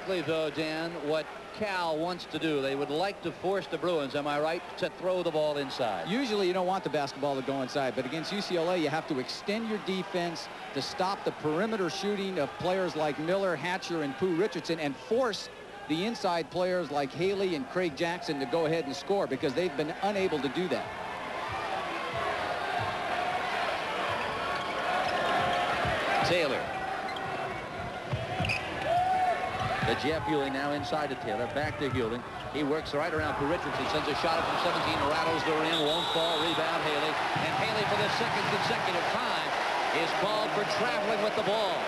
exactly, though, Dan, what Cal wants to do. They would like to force the Bruins, am I right, to throw the ball inside. Usually you don't want the basketball to go inside, but against UCLA you have to extend your defense to stop the perimeter shooting of players like Miller, Hatcher, and Pooh Richardson, and force the inside players like Haley and Craig Jackson to go ahead and score, because they've been unable to do that. Taylor. The Jeff Hewling now inside to Taylor. Back to Hewling. He works right around for Richardson. Sends a shot from 17. Rattles the rim. Won't fall. Rebound Haley. And Haley, for the second consecutive time, is called for traveling with the ball.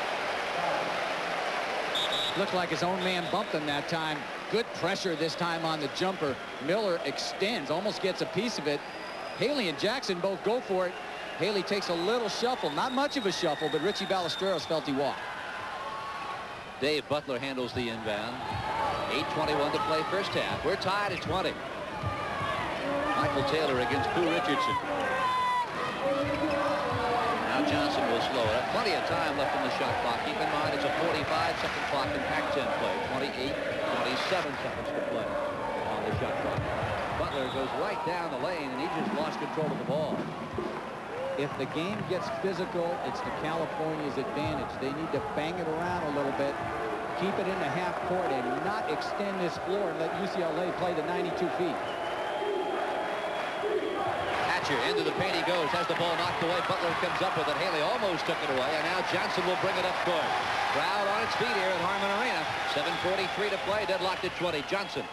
Looks like his own man bumped him that time. Good pressure this time on the jumper. Miller extends. Almost gets a piece of it. Haley and Jackson both go for it. Haley takes a little shuffle. Not much of a shuffle, but Richie Ballesteros felt he walked. Dave Butler handles the inbound. 8:21 to play first half. We're tied at 20. Michael Taylor against Pooh Richardson. Now Johnson will slow it up. Plenty of time left in the shot clock. Keep in mind it's a 45-second clock in Pac-10 play. 27 seconds to play on the shot clock. Butler goes right down the lane, and he just lost control of the ball. If the game gets physical, it's to California's advantage. They need to bang it around a little bit, keep it in the half court, and not extend this floor and let UCLA play the 92 feet. Hatcher into the paint he goes, has the ball knocked away. Butler comes up with it. Haley almost took it away, and now Johnson will bring it up court. Crowd on its feet here at Harmon Arena. 7:43 to play, deadlocked at 20. Johnson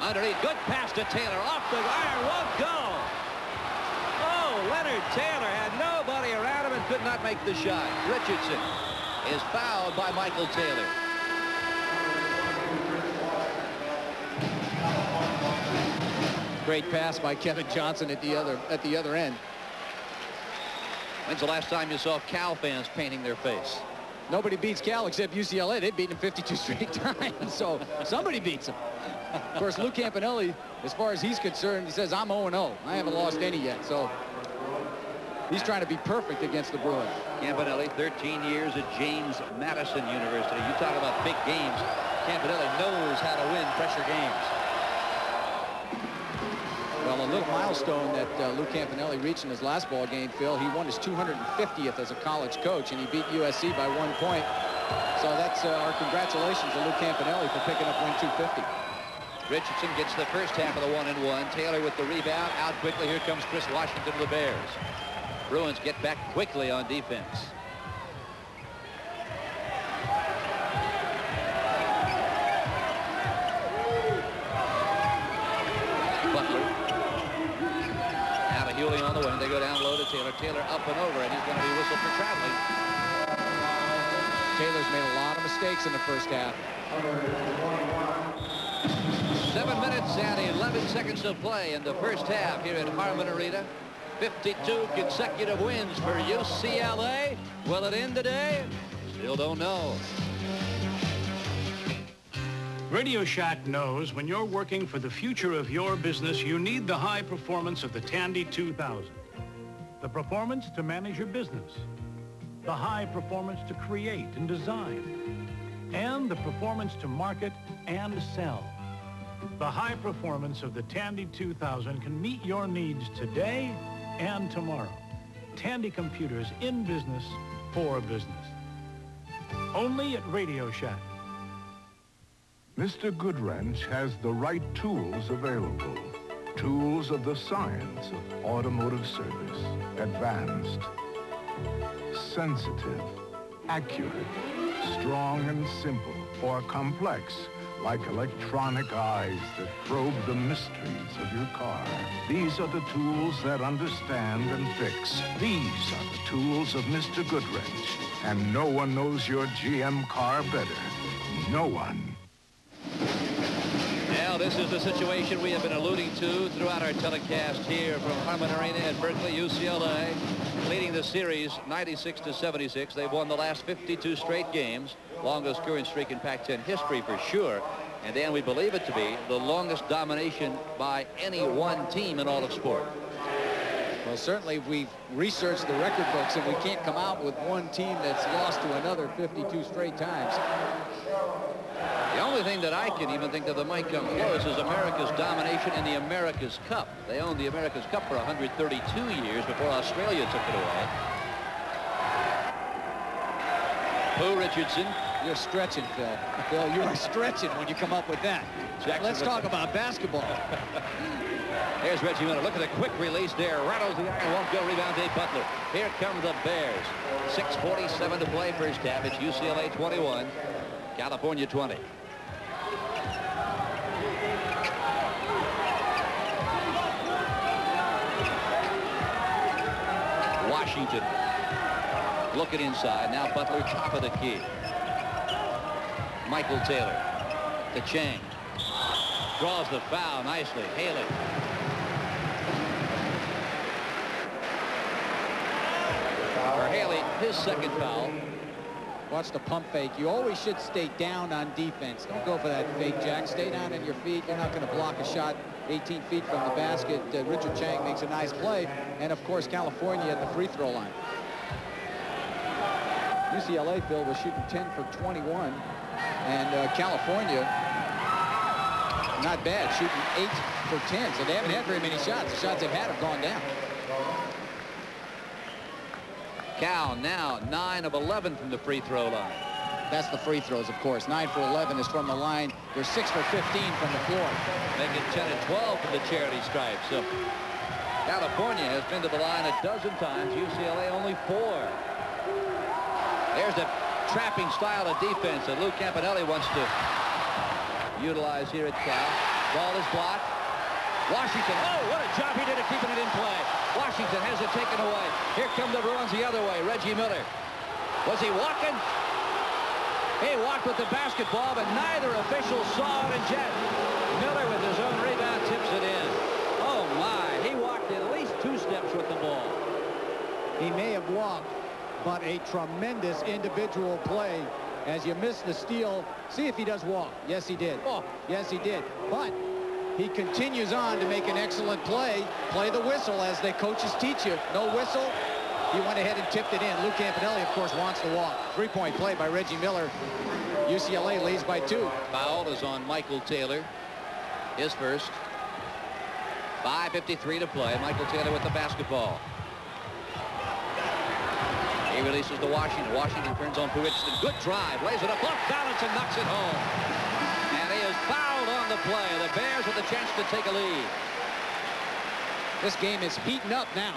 underneath, good pass to Taylor, off the iron, won't go. Leonard Taylor had nobody around him and could not make the shot. Richardson is fouled by Michael Taylor. Great pass by Kevin Johnson at the other end. When's the last time you saw Cal fans painting their face? Nobody beats Cal except UCLA. They've beaten him 52 straight times, so somebody beats him. Of course, Lou Campanelli, as far as he's concerned, he says, I'm 0-0. I haven't lost any yet, so he's trying to be perfect against the Bruins. Campanelli, 13 years at James Madison University. You talk about big games. Campanelli knows how to win pressure games. Well, a little milestone that Lou Campanelli reached in his last ball game, Phil. He won his 250th as a college coach, and he beat USC by 1 point. So that's our congratulations to Lou Campanelli for picking up win 250. Richardson gets the first half of the 1-and-1. Taylor with the rebound. Out quickly. Here comes Chris Washington to the Bears. Bruins get back quickly on defense. Butler. Now to Hewling on the wing. They go down low to Taylor. Taylor up and over, and he's going to be whistled for traveling. Taylor's made a lot of mistakes in the first half. 7 minutes and 11 seconds to play in the first half here at Harmon Arena. 52 consecutive wins for UCLA. Will it end today? Still don't know. Radio Shack knows when you're working for the future of your business, you need the high performance of the Tandy 2000. The performance to manage your business. The high performance to create and design. And the performance to market and sell. The high performance of the Tandy 2000 can meet your needs today and tomorrow. Tandy computers in business for business. Only at Radio Shack. Mr. Goodwrench has the right tools available. Tools of the science of automotive service. Advanced, sensitive, accurate, strong and simple, or complex, like electronic eyes that probe the mysteries of your car. These are the tools that understand and fix. These are the tools of Mr. Goodwrench. And no one knows your GM car better. No one. Now, this is the situation we have been alluding to throughout our telecast here from Harmon Arena at Berkeley, UCLA, leading the series 96-76. They've won the last 52 straight games, longest current streak in Pac-10 history for sure. And Dan, we believe it to be the longest domination by any one team in all of sport. Well, certainly we've researched the record books, and we can't come out with one team that's lost to another 52 straight times. The only only thing that I can even think of that might come close is America's domination in the America's Cup. They owned the America's Cup for 132 years before Australia took it away. Pooh Richardson. You're stretching, Phil. Phil, you are stretching when you come up with that. Jackson Let's talk about basketball. Here's Reggie Miller. Look at the quick release there. Rattles the iron. Won't go. Rebound Dave Butler. Here come the Bears. 6:47 to play first half. It's UCLA 21. California 20. Washington looking inside. Now Butler top of the key. Michael Taylor to Chang. Draws the foul nicely. Haley. For Haley, his second foul. Watch the pump fake. You always should stay down on defense. Don't go for that fake, Jack. Stay down on your feet. You're not going to block a shot 18 feet from the basket. Richard Chang makes a nice play. And, of course, California at the free throw line. UCLA, Phil, was shooting 10 for 21. And California, not bad, shooting 8 for 10. So they haven't had very many shots. The shots they've had have gone down. Cal now 9 of 11 from the free throw line. That's the free throws, of course. 9 for 11 is from the line. They're 6 for 15 from the floor. Making 10 and 12 from the charity stripe. So California has been to the line a dozen times. UCLA only 4. There's the trapping style of defense that Lou Campanelli wants to utilize here at Cal. Ball is blocked. Washington, oh, what a job he did of keeping it in play. Washington has it taken away. Here come the Bruins the other way. Reggie Miller. Was he walking? He walked with the basketball, but neither official saw it, and Jet Miller with his own rebound tips it in. Oh, my. He walked at least 2 steps with the ball. He may have walked, but a tremendous individual play. As you miss the steal, see if he does walk. Yes, he did. Oh. Yes, he did. But he continues on to make an excellent play. Play the whistle, as the coaches teach you. No whistle. He went ahead and tipped it in. Lou Campanelli, of course, wants to walk. 3-point play by Reggie Miller. UCLA leads by 2. Foul is on Michael Taylor. His first. 5:53 to play. Michael Taylor with the basketball. He releases to Washington. Washington turns on Pooh Richardson. Good drive. Lays it up off balance and knocks it home. And he is fouled on the play. The Bears with a chance to take a lead. This game is heating up now.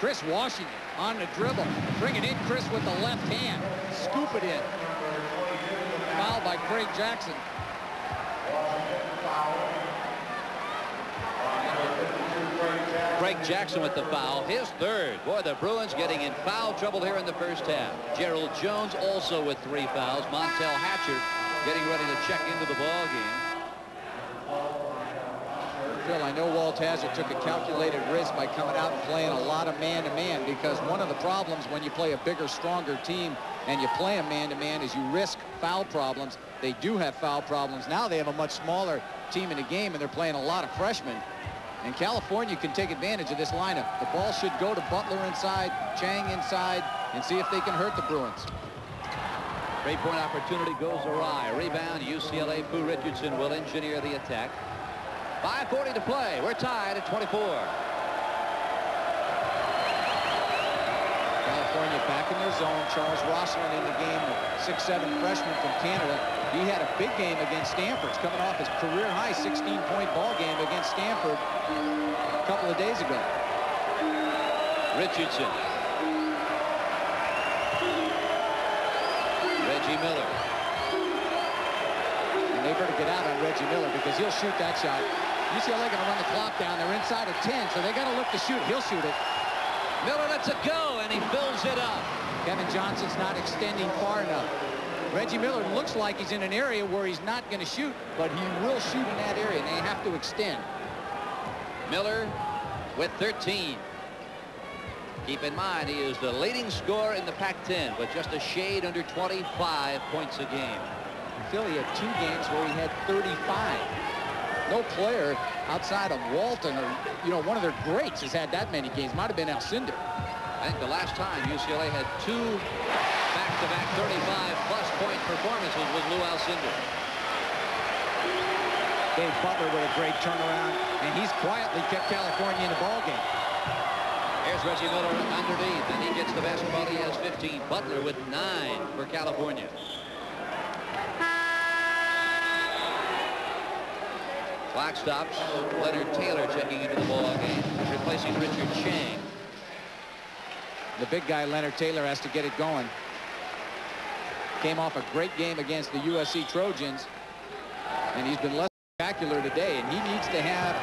Chris Washington on the dribble. Bring it in, Chris, with the left hand. Scoop it in. Foul by Craig Jackson. Craig Jackson with the foul. His third. Boy, the Bruins getting in foul trouble here in the first half. Gerald Jones also with 3 fouls. Montel Hatcher getting ready to check into the ball game. Phil, I know Walt Hazzard took a calculated risk by coming out and playing a lot of man-to-man, because one of the problems when you play a bigger, stronger team and you play a man-to-man is you risk foul problems. They do have foul problems. Now they have a much smaller team in the game, and they're playing a lot of freshmen. And California can take advantage of this lineup. The ball should go to Butler inside, Chang inside, and see if they can hurt the Bruins. 3-point opportunity goes awry. Rebound, UCLA. Pooh Richardson will engineer the attack. 5:40 to play. We're tied at 24. California back in their zone. Charles Rosslyn in the game, the 6'7" freshman from Canada. He had a big game against Stanford. He's coming off his career-high 16-point ball game against Stanford a couple of days ago. Richardson. Reggie Miller. And they better get out on Reggie Miller, because he'll shoot that shot. UCLA going to run the clock down. They're inside of 10, so they got to look to shoot. He'll shoot it. Miller lets it go, and he fills it up. Kevin Johnson's not extending far enough. Reggie Miller looks like he's in an area where he's not going to shoot, but he will shoot in that area, and they have to extend. Miller with 13. Keep in mind, he is the leading scorer in the Pac-10, but just a shade under 25 points a game. Phil, he had 2 games where he had 35. No player outside of Walton or, one of their greats has had that many games. Might have been Alcindor. I think the last time UCLA had 2 back-to-back 35-plus point performances was Lou Alcindor. Dave Butler with a great turnaround, and he's quietly kept California in the ballgame. Here's Reggie Miller underneath, and he gets the basketball. He has 15. Butler with 9 for California. Clock stops. Leonard Taylor checking into the ball game, replacing Richard Chang. The big guy, Leonard Taylor, has to get it going. Came off a great game against the USC Trojans, and he's been less spectacular today, and he needs to have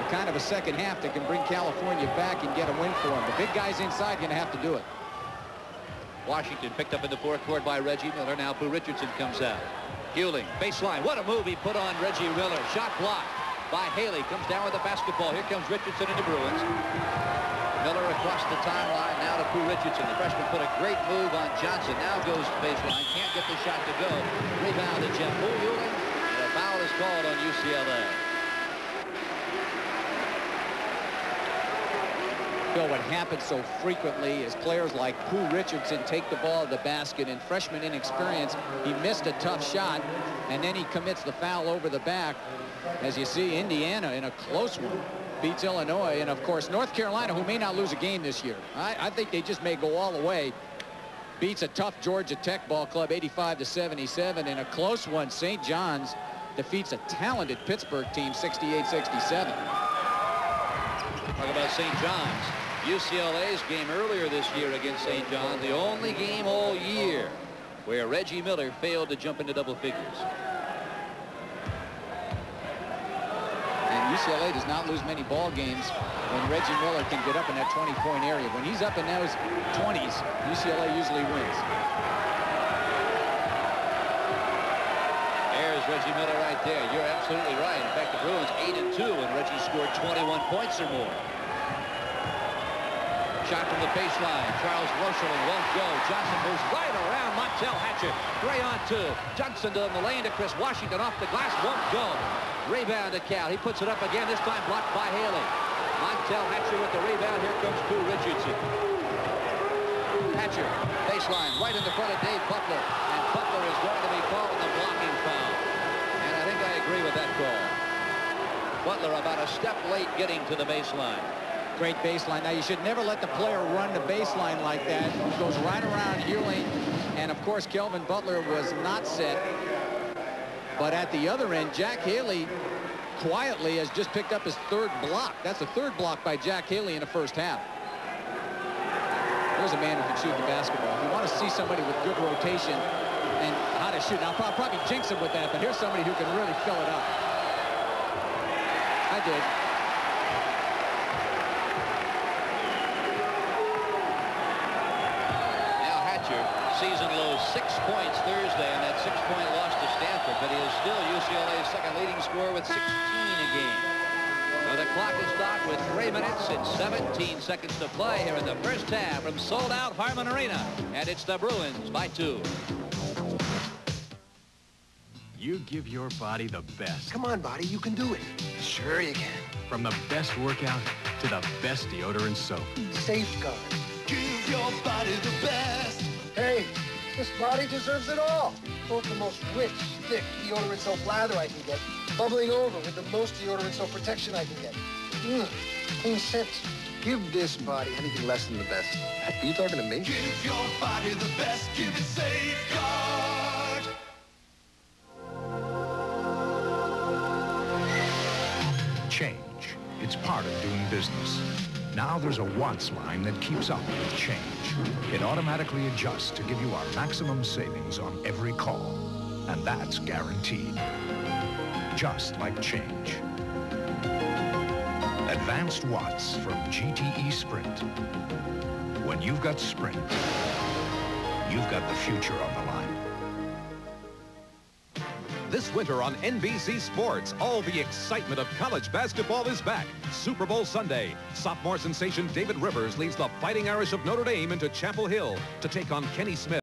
a kind of a second half that can bring California back and get a win for him. The big guy's inside going to have to do it. Washington picked up in the fourth quarter by Reggie Miller. Now Pooh Richardson comes out. Hewling, baseline. What a move he put on Reggie Miller. Shot blocked by Haley. Comes down with the basketball. Here comes Richardson into Bruins. Miller across the timeline now to Pooh Richardson. The freshman put a great move on Johnson. Now goes to baseline. Can't get the shot to go. Rebound to Jeff Hewling. And a foul is called on UCLA. Bill, what happens so frequently is players like Pooh Richardson take the ball to the basket, and freshman inexperience, he missed a tough shot, and then he commits the foul over the back. As you see, Indiana in a close one beats Illinois, and of course North Carolina, who may not lose a game this year. I think they just may go all the way. Beats a tough Georgia Tech ball club 85-77. In a close one, St. John's defeats a talented Pittsburgh team 68-67. Talk about St. John's. UCLA's game earlier this year against St. John's, the only game all year where Reggie Miller failed to jump into double figures. And UCLA does not lose many ball games when Reggie Miller can get up in that 20-point area. When he's up in those 20s, UCLA usually wins. There's Reggie Miller right there. You're absolutely right. In fact, the Bruins 8-2 and Reggie scored 21 points or more. Shot from the baseline. Charles Rochelle won't go. Johnson moves right around Montel Hatcher. Gray on 2. Johnson to the lane to Chris Washington. Off the glass. Won't go. Rebound to Cal. He puts it up again. This time blocked by Haley. Montel Hatcher with the rebound. Here comes Pooh Richardson. Hatcher. Baseline. Right in the front of Dave Butler. And Butler is going to be called the blocking foul. And I think I agree with that call. Butler about a step late getting to the baseline. Great baseline. Now, you should never let the player run the baseline like that. He goes right around Hewling. And, of course, Kelvin Butler was not set. But at the other end, Jack Haley quietly has just picked up his 3rd block. That's the 3rd block by Jack Haley in the first half. There's a man who can shoot the basketball. If you want to see somebody with good rotation and how to shoot. Now, I'll probably jinx him with that, but here's somebody who can really fill it up. I did. Season low 6 points Thursday in that 6-point loss to Stanford, but he is still UCLA's second leading scorer with 16 a game. Now the clock is stopped with 3 minutes and 17 seconds to play here in the first half from sold-out Harmon Arena, and it's the Bruins by 2. You give your body the best. Come on, body, you can do it. Sure you can. From the best workout to the best deodorant soap. Safeguard. Give your body the best. Hey, this body deserves it all. Both the most rich, thick deodorant soap lather I can get, bubbling over with the most deodorant soap protection I can get. Clean scent. Give this body anything less than the best. Are you talking to me? Give your body the best. Give it Safeguard. Change. It's part of doing business. Now there's a wants line that keeps up with change. It automatically adjusts to give you our maximum savings on every call. And that's guaranteed. Just like change. Advanced watts from GTE Sprint. When you've got Sprint, you've got the future on the line. This winter on NBC Sports, all the excitement of college basketball is back. Super Bowl Sunday. Sophomore sensation David Rivers leads the Fighting Irish of Notre Dame into Chapel Hill to take on Kenny Smith.